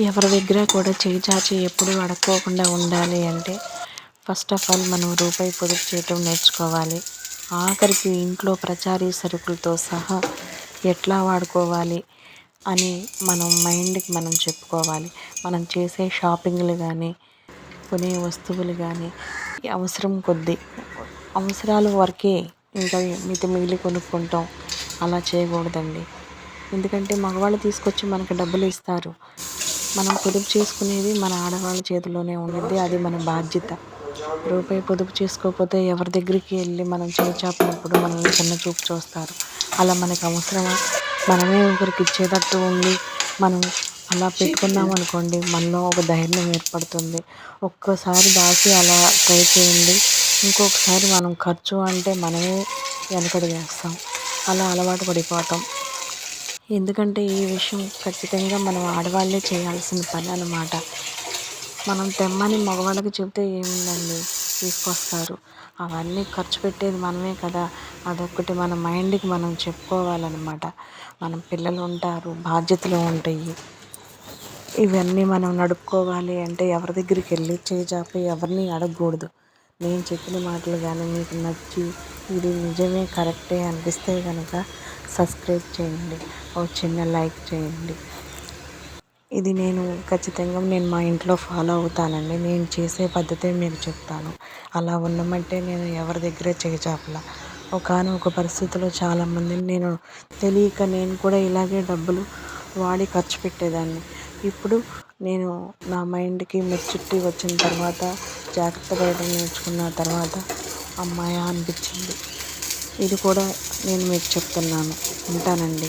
ఎవరి దగ్గర కూడా చేయి చాచి ఎప్పుడూ అడుక్కోకుండా ఉండాలి అంటే ఫస్ట్ ఆఫ్ ఆల్ మనం రూపాయి పొదుపు చేయటం నేర్చుకోవాలి. ఆఖరికి ఇంట్లో ప్రచారీ సరుకులతో సహా ఎట్లా వాడుకోవాలి అని మనం మైండ్కి మనం చెప్పుకోవాలి. మనం చేసే షాపింగ్లు కానీ, కొనే వస్తువులు కానీ అవసరం కొద్దీ అవసరాల వరకే ఇంకా మితిమీరి కొనుక్కుంటాం. అలా చేయకూడదండి. ఎందుకంటే మగవాళ్ళు తీసుకొచ్చి మనకి డబ్బులు ఇస్తారు. మనం పొదుపు చేసుకునేది మన ఆడవాళ్ళ చేతిలోనే ఉండిద్ది. అది మన బాధ్యత. రూపాయి పొదుపు చేసుకోకపోతే ఎవరి దగ్గరికి వెళ్ళి మనం చేయి చాపినప్పుడు మనల్ని చిన్న చూపు చూస్తారు. అలా మనకు అవసరమా? మనమే ఒకరికి ఇచ్చేటట్టు ఉండి మనం అలా పెట్టుకున్నాం అనుకోండి, మనలో ఒక ధైర్యం ఏర్పడుతుంది. ఒక్కసారి దాచి అలా ట్రై చేయండి. ఇంకొకసారి మనం ఖర్చు అంటే మనమే వెనకడుగు వేస్తాం. అలా అలవాటు పడిపోతాం. ఎందుకంటే ఈ విషయం ఖచ్చితంగా మనం ఆడవాళ్ళే చేయాల్సిన పని అన్నమాట. మనం తెమ్మని మగవాళ్ళకి చెబితే ఏముందండి, తీసుకొస్తారు. అవన్నీ ఖర్చు పెట్టేది మనమే కదా. అదొక్కటి మన మైండ్కి మనం చెప్పుకోవాలన్నమాట. మనం పిల్లలు ఉంటారు, బాధ్యతలు ఉంటాయి. ఇవన్నీ మనం నడుపుకోవాలి అంటే ఎవరి దగ్గరికి వెళ్ళి చేయి చాపి ఎవరిని అడగకూడదు. నేను చెప్పిన మాటలు కానీ మీకు నచ్చి ఇది నిజమే కరెక్టే అనిపిస్తే కనుక సబ్స్క్రైబ్ చేయండి. ఒక చిన్న లైక్ చేయండి. ఇది ఖచ్చితంగా నేను మా ఇంట్లో ఫాలో అవుతానండి. నేను చేసే పద్ధతే మీకు చెప్తాను. అలా ఉండమంటే నేను ఎవరి దగ్గర చేయి చాపలా. ఒకానొక పరిస్థితిలో చాలామందిని తెలియక నేను కూడా ఇలాగే డబ్బులు వాడి ఖర్చు పెట్టేదాన్ని. ఇప్పుడు నేను నా మైండ్కి మెచ్యూరిటీ వచ్చిన తర్వాత, జాగ్రత్త పడడం నేర్చుకున్న తర్వాత అమ్మాయా అనిపించింది. ఇది కూడా నేను మీకు చెప్తున్నాను. ఉంటానండి.